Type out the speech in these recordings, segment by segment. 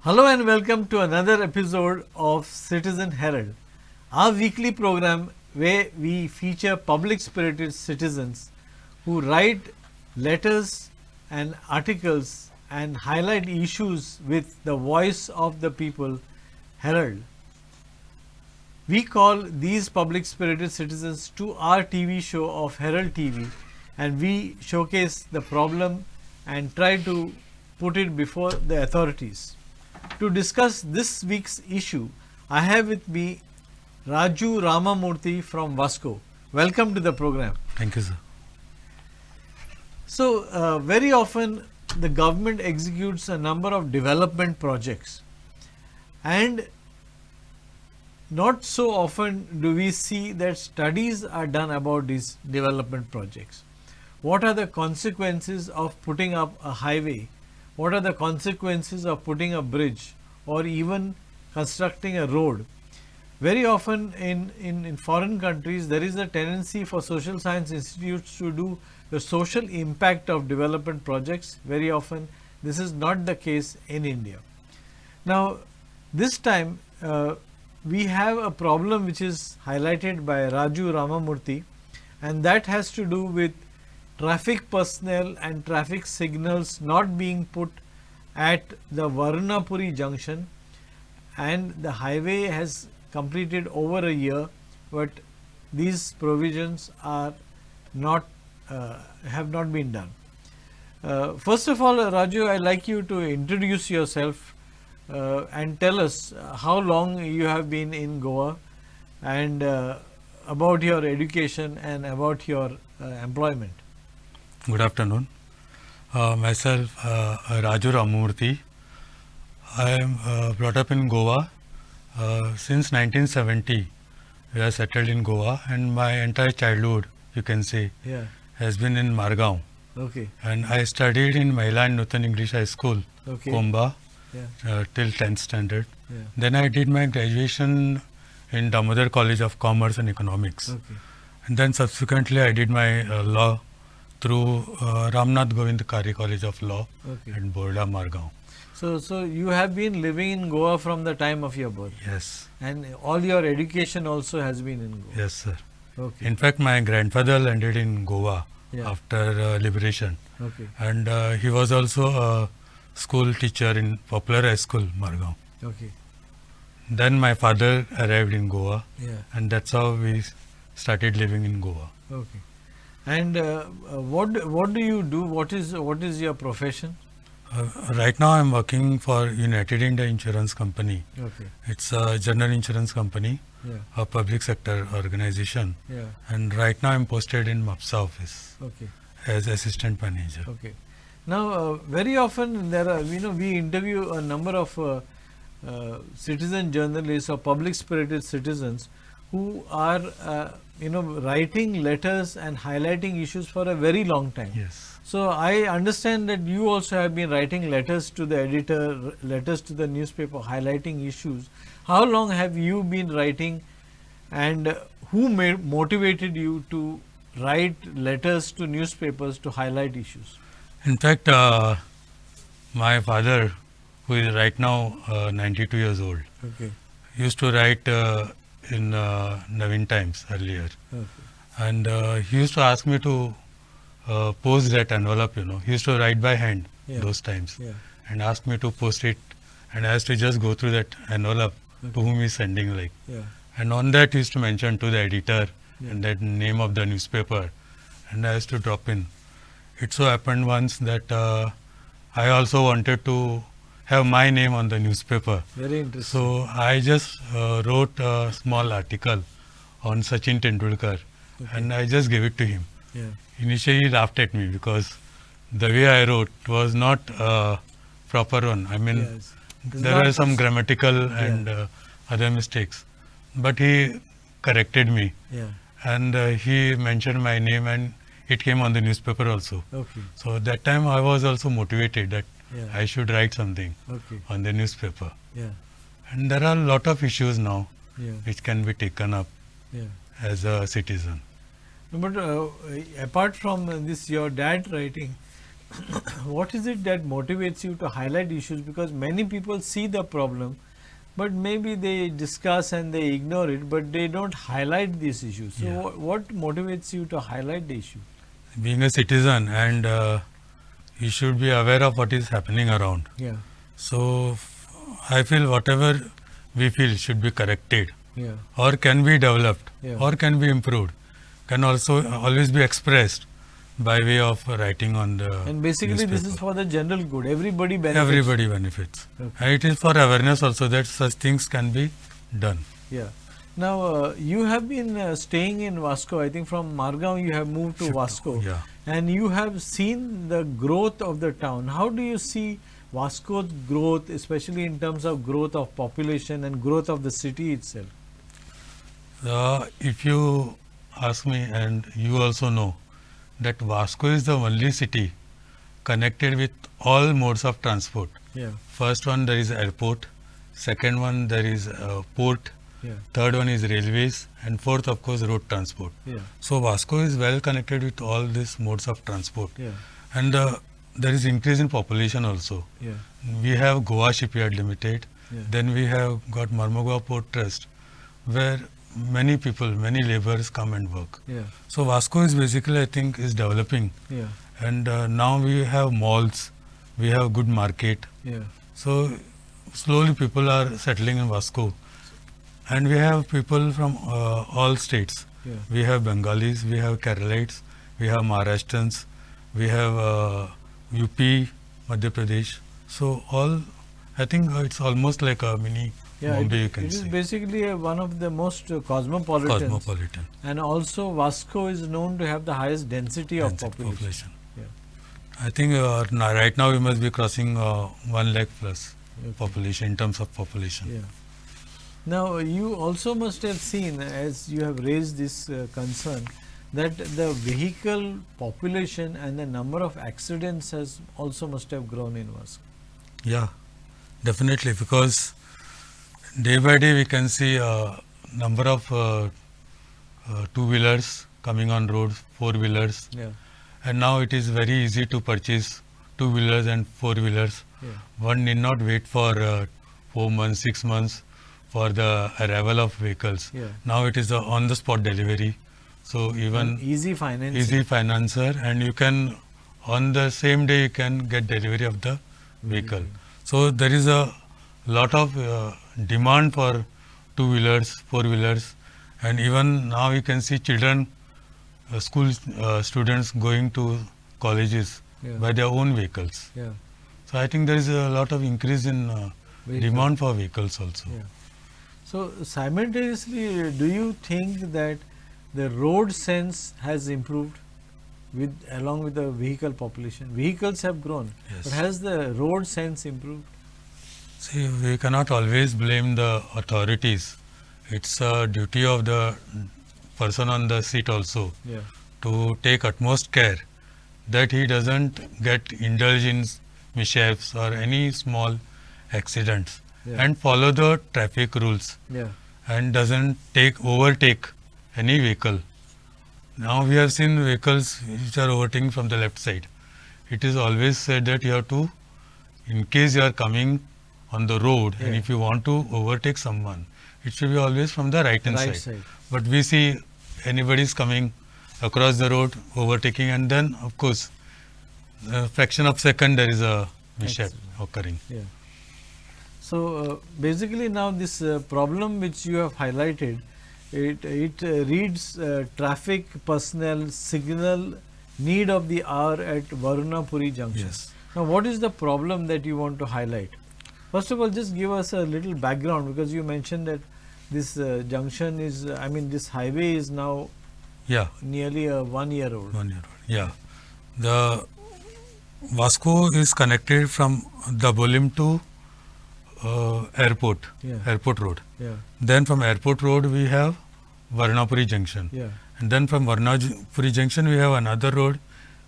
Hello and welcome to another episode of Citizen Herald, our weekly program where we feature public spirited citizens who write letters and articles and highlight issues with the voice of the people, Herald. We call these public spirited citizens to our TV show of Herald TV, and we showcase the problem and try to put it before the authorities. To discuss this week's issue, I have with me Raju Ramamurthy from Vasco. Welcome to the program. Thank you, sir. So, very often the government executes a number of development projects, and not so often do we see that studies are done about these development projects. What are the consequences of putting up a highway? What are the consequences of putting a bridge or even constructing a road? Very often in foreign countries, there is a tendency for social science institutes to do the social impact of development projects. Very often, this is not the case in India. Now, this time we have a problem which is highlighted by Raju Ramamurthy, and that has to do with traffic personnel and traffic signals not being put at the Varunapuri Junction, and the highway has completed over a year, but these provisions are not have not been done. First of all, Raju, I'd like you to introduce yourself and tell us how long you have been in Goa and about your education and about your employment. Good afternoon. Myself, Raju Ramamurthy. I am brought up in Goa. Since 1970, we are settled in Goa, and my entire childhood, you can say, has been in Margao. Okay. And I studied in Mahila and Nutan English High School, Komba, till 10th standard. Then I did my graduation in Damodar College of Commerce and Economics. And then subsequently I did my law through Ramnath Govind Kari College of Law at Borda, Margao. So you have been living in Goa from the time of your birth? Yes. And all your education also has been in Goa? Yes, sir. Okay. In fact, my grandfather landed in Goa after liberation. Okay. And he was also a school teacher in Popular High School, Margao. Okay. Then my father arrived in Goa, and that's how we started living in Goa. Okay. And what do you do? What is your profession? Right now I am working for United India Insurance Company. Okay. It's a general insurance company, a public sector organization. And right now I am posted in MAPSA office as assistant manager. Okay. Now, very often there are, we interview a number of citizen journalists or public spirited citizens who are writing letters and highlighting issues for a very long time. Yes. So I understand that you also have been writing letters to the editor, letters to the newspaper, highlighting issues. How long have you been writing, and who motivated you to write letters to newspapers to highlight issues? In fact, my father, who is right now 92 years old, used to write in Navin Times earlier. And he used to ask me to post that envelope, He used to write by hand those times and ask me to post it, and I used to just go through that envelope to whom he's sending, And on that he used to mention to the editor and that name of the newspaper, and I used to drop in. It so happened once that I also wanted to have my name on the newspaper. Very interesting. So I just wrote a small article on Sachin Tendulkar, and I just gave it to him. Initially he laughed at me because the way I wrote was not a proper one. I mean, there were some grammatical and other mistakes, but he corrected me, and he mentioned my name, and it came on the newspaper also. So that time I was also motivated that I should write something on the newspaper. And there are a lot of issues now which can be taken up as a citizen. But apart from this, your dad writing, what is it that motivates you to highlight issues? Because many people see the problem, but maybe they discuss and they ignore it, but they don't highlight these issues. So, Yeah. what motivates you to highlight the issue? Being a citizen, and you should be aware of what is happening around. Yeah, So I feel whatever we feel should be corrected, yeah, or can be developed, Yeah. or can be improved, can also always be expressed by way of writing on the and basically this is newspaper. for the general good. Everybody benefits. Everybody benefits. Okay. And it is for awareness also that such things can be done. Yeah. Now you have been staying in Vasco. I think from Margao you have moved to Vasco, Yeah. and you have seen the growth of the town. How do you see Vasco's growth, especially in terms of growth of population and growth of the city itself? If you ask me, and you also know, that Vasco is the only city connected with all modes of transport. Yeah, First one, there is airport. Second one, there is port. yeah, Third one is railways. And fourth, of course, road transport. yeah, So Vasco is well connected with all these modes of transport. yeah, And there is increase in population also. yeah, We have Goa Shipyard Limited. Yeah. Then we have got Marmugao Port Trust, where many people, many laborers come and work. yeah, So Vasco is basically, I think, is developing. yeah, And now we have malls, we have good market. yeah, So slowly people are settling in Vasco. And we have people from all states. yeah, We have Bengalis, we have Keralites, we have Maharashtrians, we have UP, Madhya Pradesh. So all, I think it's almost like a mini yeah. Bombay, you It can is say. basically one of the most cosmopolitan. Cosmopolitan. And also Vasco is known to have the highest density of Density population. Yeah. I think right now we must be crossing 1 lakh plus Okay. population in terms of population. Yeah. Now you also must have seen, as you have raised this concern, that the vehicle population and the number of accidents has also must have grown in Vasco. Yeah, definitely, because day by day we can see a number of two-wheelers coming on roads, four-wheelers, Yeah. and now it is very easy to purchase two-wheelers and four-wheelers. Yeah. One need not wait for 4 months, 6 months for the arrival of vehicles. Yeah. Now it is on the spot delivery. So even And easy financing. easy financer, and you can on the same day you can get delivery of the vehicle. So there is a lot of demand for two-wheelers, four-wheelers, and even now you can see children, school students going to colleges Yeah. by their own vehicles. Yeah. So I think there is a lot of increase in Vehicle. demand for vehicles also. Yeah. So simultaneously, do you think that the road sense has improved along with the vehicle population? Vehicles have grown, Yes. but has the road sense improved? See, we cannot always blame the authorities. It's a duty of the person on the seat also Yeah. to take utmost care that he doesn't get indulged in mishaps or any small accidents, Yeah. and follow the traffic rules, Yeah. and doesn't overtake any vehicle. Now we have seen vehicles which are overtaking from the left side. It is always said that you have to, in case you are coming on the road and Yeah. if you want to overtake someone, it should be always from the right hand Right side. side. But we see anybody is coming across the road, overtaking, and then of course, a fraction of second there is a mishap occurring. Yeah. So basically now this problem which you have highlighted, it reads traffic personnel signal need of the hour at Varunapuri Junction. Yes. Now what is the problem that you want to highlight? First of all, just give us a little background, because you mentioned that this junction is, this highway is now Yeah, nearly 1 year old. 1 year old. Yeah. The Vasco is connected from the Bolim to airport, Yeah. airport road. Yeah. Then from airport road we have Varunapuri Junction. Yeah. And then from Varunapuri Junction we have another road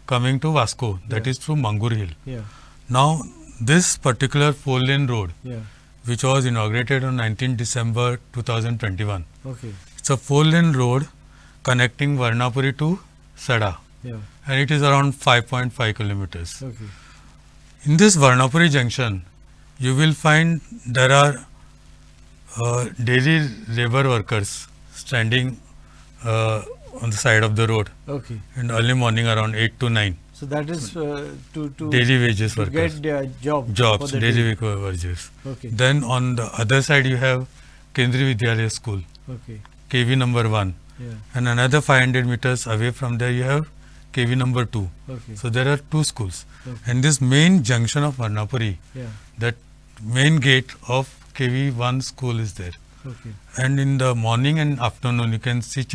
coming to Vasco, that Yeah. is through Mangur Hill. Yeah. Now this particular 4-lane road, Yeah. which was inaugurated on 19 December 2021, Okay. it's a 4-lane road connecting Varunapuri to Sada. Yeah. and it is around 5.5 kilometers. Okay. In this Varunapuri Junction, you will find there are daily labor workers standing on the side of the road Okay. in early morning around 8 to 9. So that is to Daily wages to workers. get their jobs Jobs, for the daily day. wages. Okay. Then on the other side you have Kendriya Vidyalaya School, Okay. KV number 1. Yeah. And another 500 meters away from there you have KV number 2. Okay. So there are 2 schools. Okay. And this main junction of Varunapuri, Yeah. that main gate of KV 1 school is there. Okay. And in the morning and afternoon you can see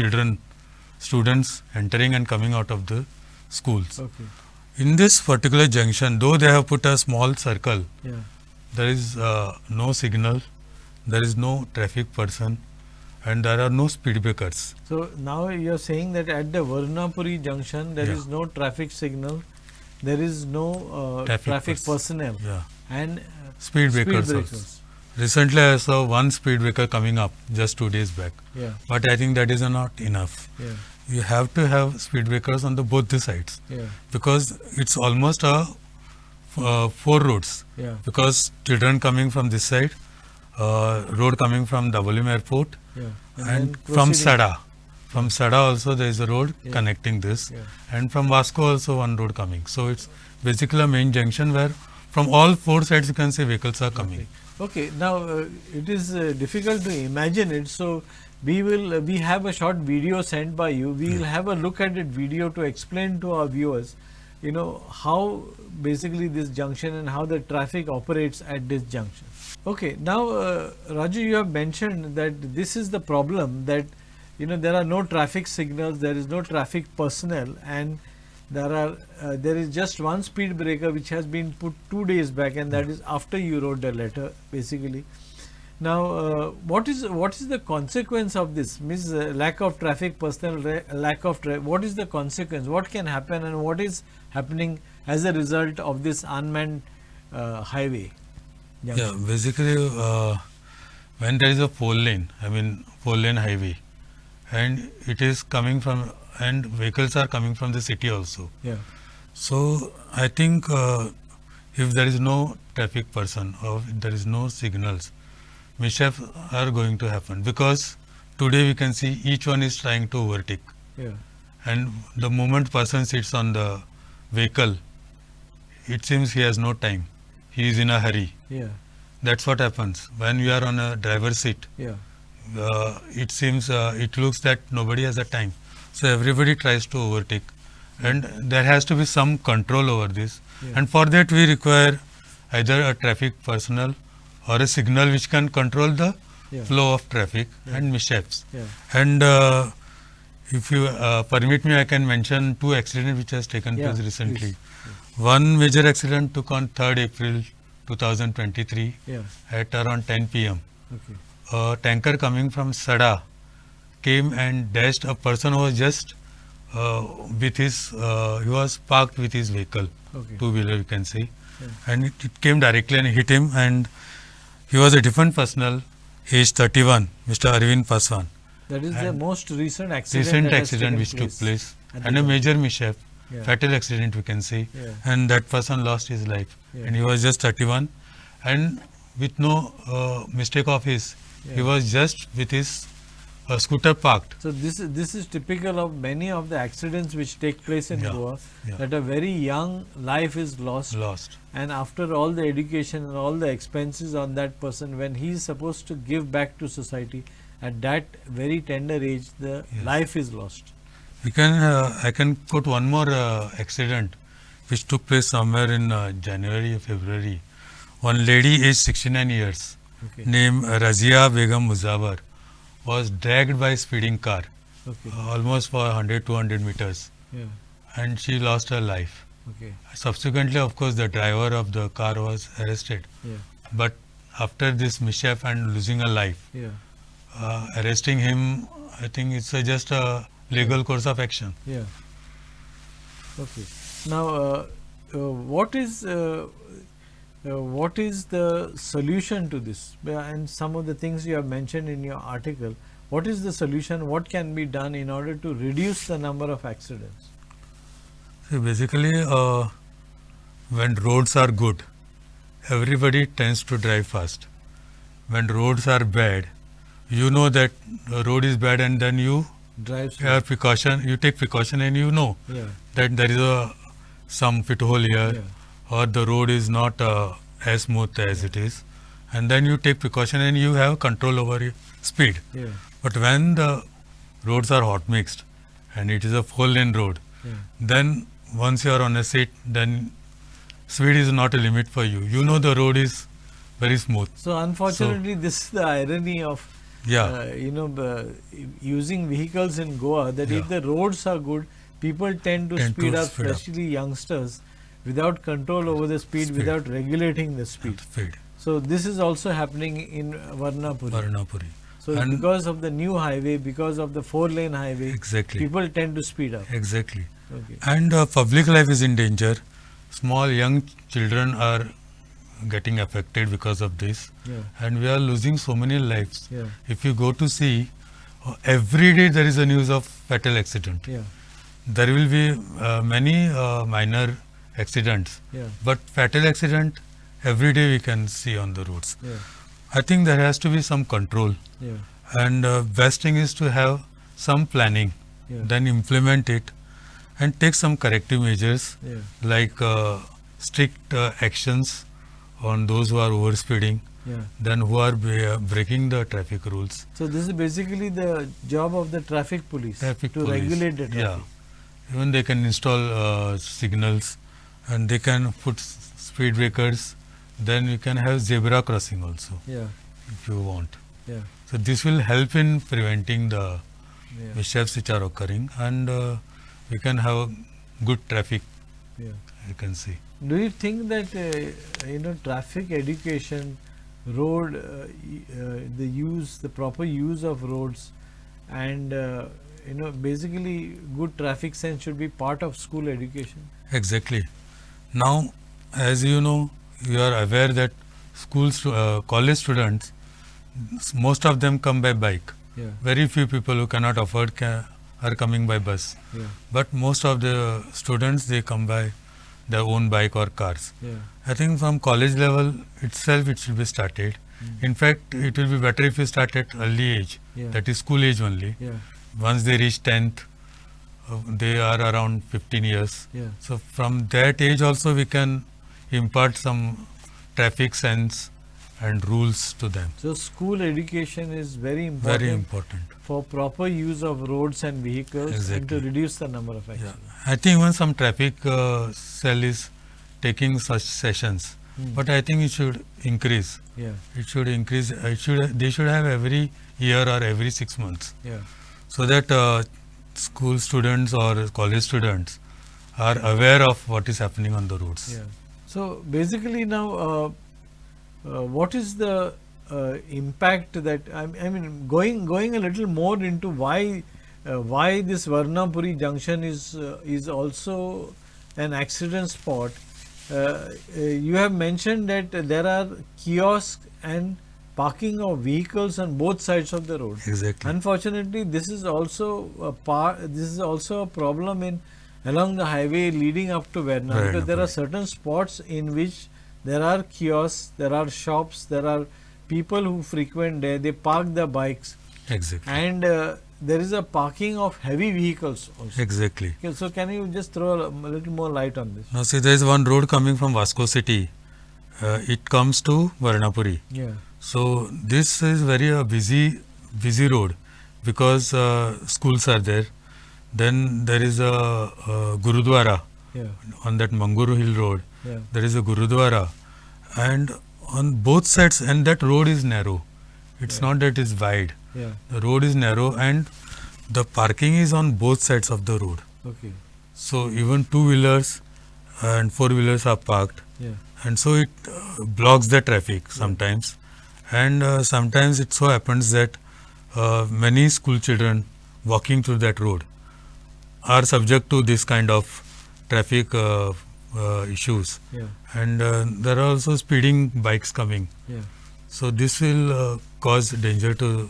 students entering and coming out of the schools. Okay. In this particular junction, though they have put a small circle, Yeah. there is no signal, there is no traffic person, and there are no speed breakers. So now you are saying that at the Varunapuri Junction there Yeah. is no traffic signal, there is no traffic personnel, Yeah. and Speed breakers also. Recently I saw one speed breaker coming up just 2 days back. Yeah. But I think that is not enough. Yeah. You have to have speed breakers on both the sides, Yeah. because it's almost a 4 roads. Yeah. Because children coming from this side, road coming from WM Airport, Yeah. and then from proceeding- Sada. From Sada also there is a road Yeah. connecting this, Yeah. and from Vasco also one road coming. So it's basically a main junction where from all 4 sides you can say vehicles are coming. Okay. Now it is difficult to imagine it. So we have a short video sent by you. We will have a look at that video to explain to our viewers, how basically this junction and how the traffic operates at this junction. Okay. Now Raju, you have mentioned that this is the problem, that there are no traffic signals, there is no traffic personnel, and there is just one speed breaker which has been put 2 days back, and that is after you wrote the letter basically. Now what is the consequence of this? Means lack of traffic personnel, what is the consequence? What can happen, and what is happening as a result of this unmanned highway junction? Yeah, basically when there is a 4-lane highway, and it is coming from, and vehicles are coming from the city also. Yeah. So I think if there is no traffic person or if there is no signals, mischief are going to happen, because today we can see each one is trying to overtake, Yeah. and the moment person sits on the vehicle, it seems he has no time, he is in a hurry. Yeah. That's what happens when you are on a driver's seat. Yeah. It seems it looks that nobody has the time, so everybody tries to overtake, and there has to be some control over this. Yeah. And for that we require either a traffic personnel or a signal which can control the Yeah. flow of traffic and mishaps. Yeah. And if you permit me, I can mention 2 accidents which has taken Yeah, place recently. please. One major accident took on 3rd April 2023 Yeah. at around 10 p.m. Okay. A tanker coming from Sada came and dashed a person who was just he was parked with his vehicle, Okay. 2-wheeler you can say, Yeah. and it came directly and hit him, and he was a defense personnel, aged 31, Mr. Arvind Paswan. That is the And most recent accident. that has taken Which took place, at and the a junction. major mishap, Yeah. fatal accident we can say, Yeah. and that person lost his life, Yeah. and he was just 31, and with no mistake of his, he Yeah. was just with his scooter parked. So this is typical of many of the accidents which take place in Yeah, Goa, yeah. that a very young life is lost, and after all the education and all the expenses on that person, when he is supposed to give back to society, at that very tender age, the Yes. life is lost. We can I can quote one more accident which took place somewhere in January or February. One lady aged 69 years Okay. named Razia Begum Muzawar was dragged by a speeding car Okay. almost for 100-200 meters, Yeah. and she lost her life. Okay. Subsequently, of course, the driver of the car was arrested, Yeah. but after this mishap and losing a life, Yeah. arresting him, I think it's just a legal course of action. Yeah. Okay. Now, what is the solution to this? And some of the things you have mentioned in your article. What is the solution? What can be done in order to reduce the number of accidents? See, basically, when roads are good, everybody tends to drive fast. When roads are bad, you know that the road is bad, and then you Drive slow. have precaution. You take precaution, and you know Yeah. that there is some pit hole here, Yeah. or the road is not as smooth as it is, and then you take precaution and you have control over your speed. Yeah. But when the roads are hot mixed and it is a 4-lane road, Yeah. then once you are on a seat, then speed is not a limit for you. You know the road is very smooth. So unfortunately, this is the irony of Yeah, using vehicles in Goa. That if Yeah. the roads are good, people tend to speed up, especially youngsters, without control over the speed, without regulating the speed. speed. So this is also happening in Varunapuri. Varunapuri. So And- because of the new highway, because of the 4-lane highway, Exactly. people tend to speed up. Exactly. Okay. And public life is in danger. Small young children are getting affected because of this, Yeah. and we are losing so many lives. Yeah. If you go to see, every day there is a news of fatal accident. Yeah. There will be many minor accidents, Yeah. but fatal accident every day we can see on the roads. Yeah. I think there has to be some control, Yeah. and best thing is to have some planning, Yeah. then implement it, and take some corrective measures Yeah. like strict actions on those who are overspeeding, Yeah. then who are breaking the traffic rules. So this is basically the job of the traffic police Traffic to police. regulate the traffic. Yeah, even they can install signals, and they can put speed breakers. Then you can have zebra crossing also Yeah. if you want. Yeah. So this will help in preventing the Yeah. mishaps which are occurring, and we can have good traffic. Yeah. You can see. Do you think that traffic education, road, the proper use of roads, and basically good traffic sense should be part of school education? Exactly. Now, as you know, you are aware that college students, most of them come by bike. Yeah. Very few people who cannot afford are coming by bus. Yeah. But most of the students, they come by their own bike or cars. Yeah. I think from college level itself it should be started. In fact, it will be better if you start at early age, Yeah. that is school age only. Yeah. Once they reach 10th, they are around 15 years. Yeah. So from that age also we can impart some traffic sense and rules to them. So school education is very important, Very important. for proper use of roads and vehicles and to Exactly. reduce the number of accidents. I think even some traffic cell is taking such sessions, but I think it should increase. Yeah. It should increase. They should have every year or every 6 months, Yeah. so that school students or college students are aware of what is happening on the roads. Yeah. So basically now, what is the impact that I mean going a little more into why this Varunapuri Junction is also an accident spot? You have mentioned that there are kiosks and parking of vehicles on both sides of the road. Exactly. Unfortunately, this is also a problem along the highway leading up to Varna, because there are certain spots in which there are kiosks, there are shops, there are people who frequent there. They park their bikes, Exactly. and there is a parking of heavy vehicles also. Exactly. Okay, so can you just throw a little more light on this? Now see, there is one road coming from Vasco city. It comes to Varunapuri. Yeah. So this is very busy road, because schools are there. Then there is a Gurudwara Yeah. on that Manguru Hill road. Yeah. There is a Gurudwara, and on both sides, and that road is narrow. It's not that it's wide. Yeah. The road is narrow, and the parking is on both sides of the road. Okay. So even 2-wheelers and 4-wheelers are parked, Yeah. and so it blocks the traffic sometimes. And sometimes it so happens that many school children walking through that road are subject to this kind of traffic issues. Yeah. And there are also speeding bikes coming. Yeah. So this will cause danger to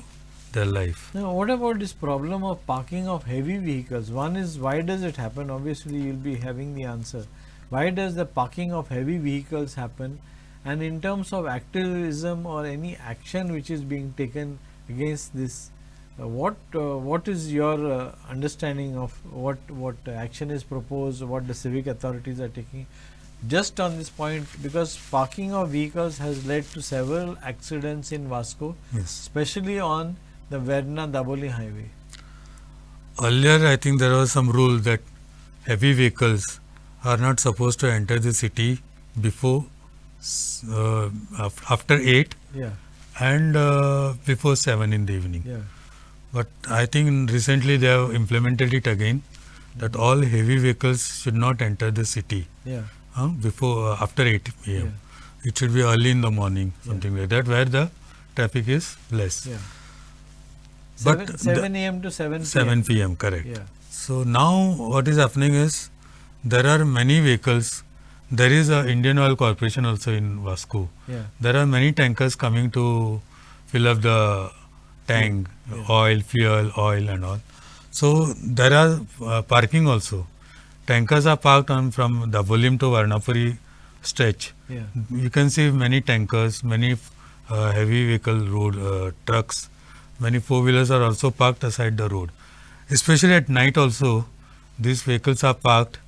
their life. Now, what about this problem of parking of heavy vehicles? One is, why does it happen? Obviously, you'll be having the answer. Why does the parking of heavy vehicles happen? And in terms of activism or any action which is being taken against this, what is your understanding of what action is proposed, what the civic authorities are taking just on this point? Because parking of vehicles has led to several accidents in Vasco, Yes. especially on the Varna-Daboli highway. Earlier, I think there was some rule that heavy vehicles are not supposed to enter the city before after 8 Yeah, and before 7 in the evening. yeah, But I think recently they have implemented it again, that all heavy vehicles should not enter the city yeah, before after 8 yeah, a.m. It should be early in the morning, something like that, where the traffic is less. yeah. But 7 a.m. to 7 p.m. 7 p.m. correct. Yeah, So now what is happening is there are many vehicles. There is a Indian Oil Corporation also in Vasco. yeah, There are many tankers coming to fill up the tank, Yeah. oil, fuel, oil and all. So there are parking also. Tankers are parked on from the volume to Varunapuri stretch. yeah, You can see many tankers, many heavy vehicle road trucks, many four-wheelers are also parked aside the road. Especially at night also, these vehicles are parked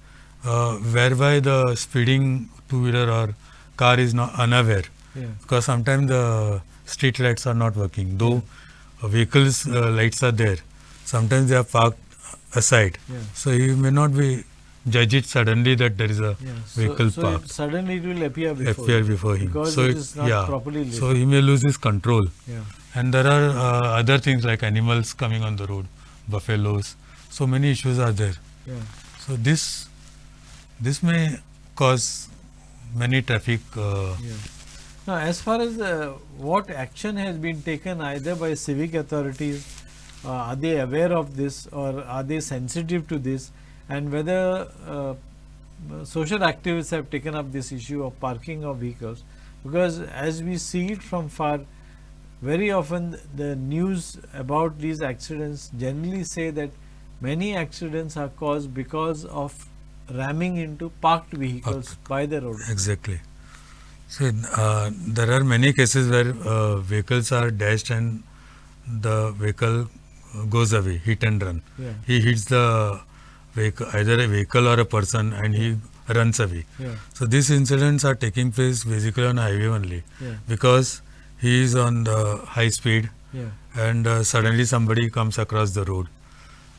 whereby the speeding two-wheeler or car is not unaware, yeah, because sometimes the street lights are not working. Though vehicles lights are there, sometimes they are parked aside. yeah. So you may not be judge it suddenly that there is a Yeah. vehicle so parked. suddenly it will appear Before him. because So it is not properly lit. so he may lose his control. Yeah, And there are other things like animals coming on the road, buffaloes. So many issues are there. yeah. So this may cause many traffic. Yeah. Now, as far as what action has been taken either by civic authorities, are they aware of this or are they sensitive to this, and whether social activists have taken up this issue of parking of vehicles? Because as we see it from far, very often the news about these accidents generally say that many accidents are caused because of ramming into parked vehicles by the road. Exactly. So there are many cases where vehicles are dashed and the vehicle goes away, hit and run. Yeah, He hits the vehicle, either a vehicle or a person, and he runs away. yeah, So these incidents are taking place basically on highway only, yeah, because he is on the high speed yeah, and suddenly somebody comes across the road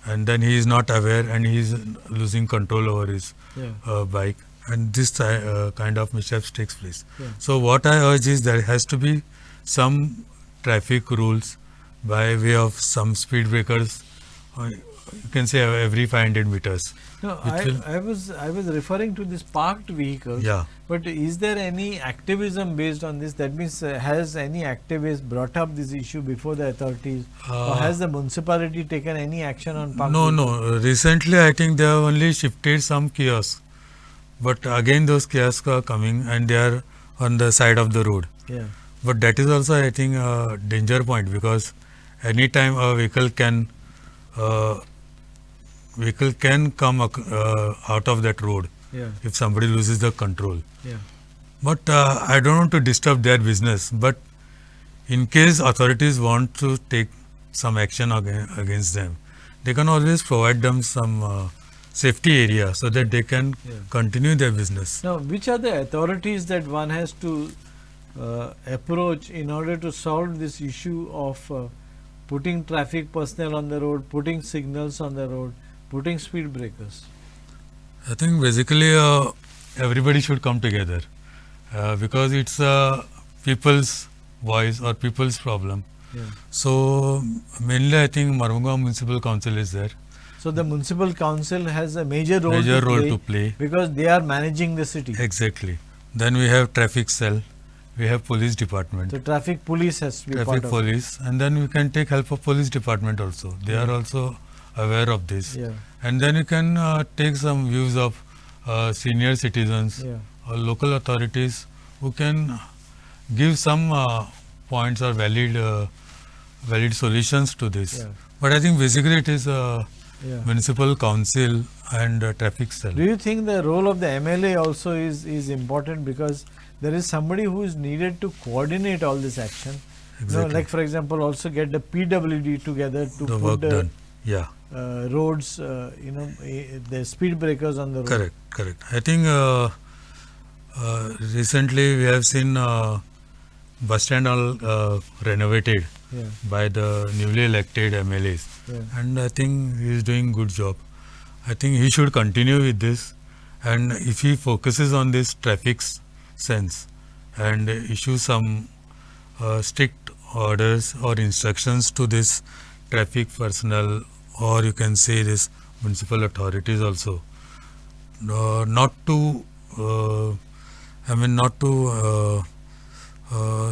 and then he is not aware and he is losing control over his yeah, bike, and this kind of mishaps takes place. yeah. So what I urge is there has to be some traffic rules by way of some speed breakers, you can say every 500 meters. No, It I was referring to this parked vehicles. Yeah. But is there any activism based on this? That means, has any activist brought up this issue before the authorities, or has the municipality taken any action on parked No, vehicles? no. Recently, I think they have only shifted some kiosks, but again those kiosks are coming and they are on the side of the road. Yeah, But that is also, I think, a danger point, because anytime a vehicle can come out of that road yeah, if somebody loses the control. yeah, But I don't want to disturb their business. But in case authorities want to take some action against them, they can always provide them some safety area so that they can continue their business. Now, which are the authorities that one has to approach in order to solve this issue of putting traffic personnel on the road, putting signals on the road, putting speed breakers? I think basically everybody should come together because it's people's voice or people's problem. Yeah. So mainly I think Marungaon Municipal Council is there. So the municipal council has a major role, to play. because they are managing the city. Exactly. Then we have traffic cell, we have police department, So traffic police has to be part traffic of police, and then we can take help of police department also. They are also aware of this. Yeah, And then you can take some views of senior citizens yeah, or local authorities who can give some points or valid valid solutions to this. Yeah. But I think basically it is a Yeah. municipal council and a traffic cell. Do you think the role of the MLA also is important, because there is somebody who is needed to coordinate all this action? Exactly. Like for example, also get the PWD together to The put work the done. Yeah. Roads, the speed breakers on the road. Correct, correct. I think recently we have seen bus stand all renovated Yeah. by the newly elected MLAs, Yeah. and I think he is doing good job. I think he should continue with this, and if he focuses on this traffic sense and issue some strict orders or instructions to this traffic personnel, or you can say this municipal authorities also, not to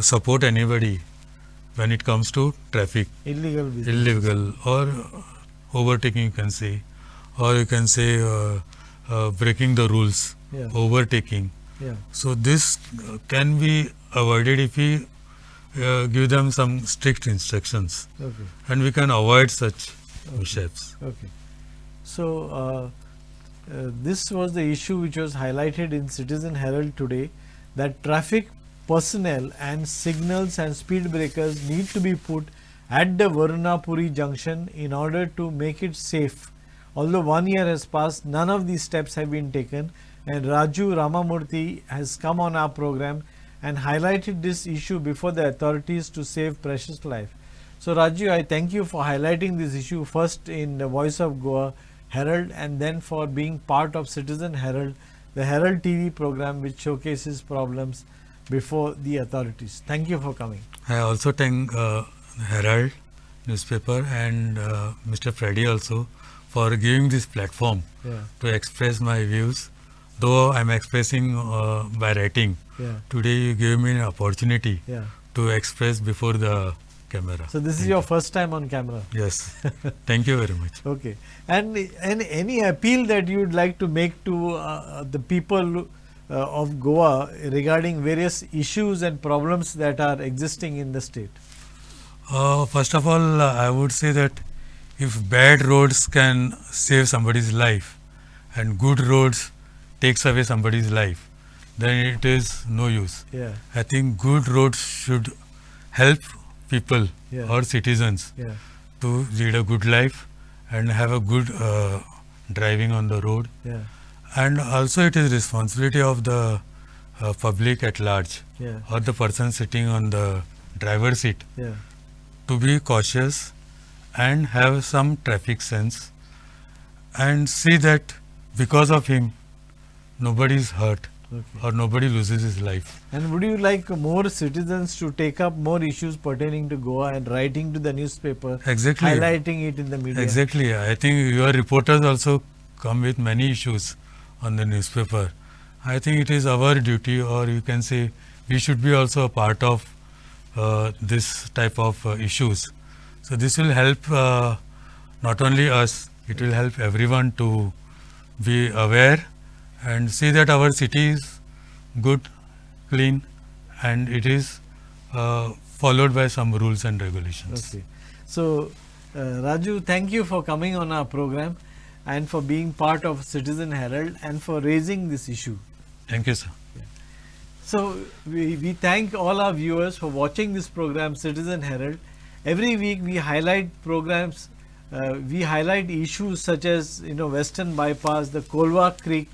support anybody when it comes to traffic, Illegal business. illegal or overtaking, you can say, or you can say breaking the rules, Yeah. overtaking. Yeah. So this can be avoided if we give them some strict instructions, Okay. and we can avoid such mishaps. Okay. So this was the issue which was highlighted in Citizen Herald today, that traffic personnel and signals and speed breakers need to be put at the Varunapuri Junction in order to make it safe. Although 1 year has passed, none of these steps have been taken, and Raju Ramamurthy has come on our program and highlighted this issue before the authorities to save precious life. So Raju, I thank you for highlighting this issue first in the Voice of Goa Herald, and then for being part of Citizen Herald, the Herald TV program which showcases problems before the authorities. Thank you for coming. I also thank Herald newspaper and Mr. Freddy also for giving this platform Yeah. to express my views. Though I am expressing by writing, Yeah. today you gave me an opportunity Yeah. to express before the camera. So this is your first time on camera. Yes. Thank you very much. Okay. And any appeal that you would like to make to the people of Goa regarding various issues and problems that are existing in the state? First of all, I would say that if bad roads can save somebody's life and good roads takes away somebody's life, then it is no use. Yeah. I think good roads should help people Yeah. or citizens Yeah. to lead a good life and have a good driving on the road. Yeah. And also it is responsibility of the public at large, Yeah. or the person sitting on the driver's seat, Yeah. to be cautious and have some traffic sense and see that because of him nobody is hurt Okay. or nobody loses his life. And would you like more citizens to take up more issues pertaining to Goa and writing to the newspaper, Exactly. highlighting it in the media? Exactly. I think your reporters also come with many issues on the newspaper. I think it is our duty, or you can say we should be also a part of this type of issues. So this will help not only us, it will help everyone to be aware and see that our city is good, clean, and it is followed by some rules and regulations. Okay. So, Raju, thank you for coming on our program and for being part of Citizen Herald and for raising this issue. Thank you, sir. So, we thank all our viewers for watching this program, Citizen Herald. Every week we highlight programs, we highlight issues such as, Western Bypass, the Kolwa Creek,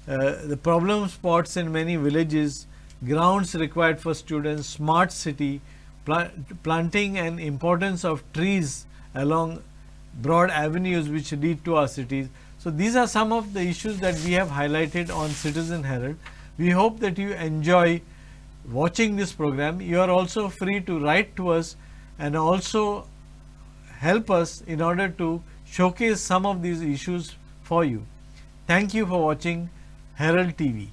the problem spots in many villages, grounds required for students, smart city, planting and importance of trees along broad avenues which lead to our cities. So these are some of the issues that we have highlighted on Citizen Herald. We hope that you enjoy watching this program. You are also free to write to us and also help us in order to showcase some of these issues for you. Thank you for watching Herald TV.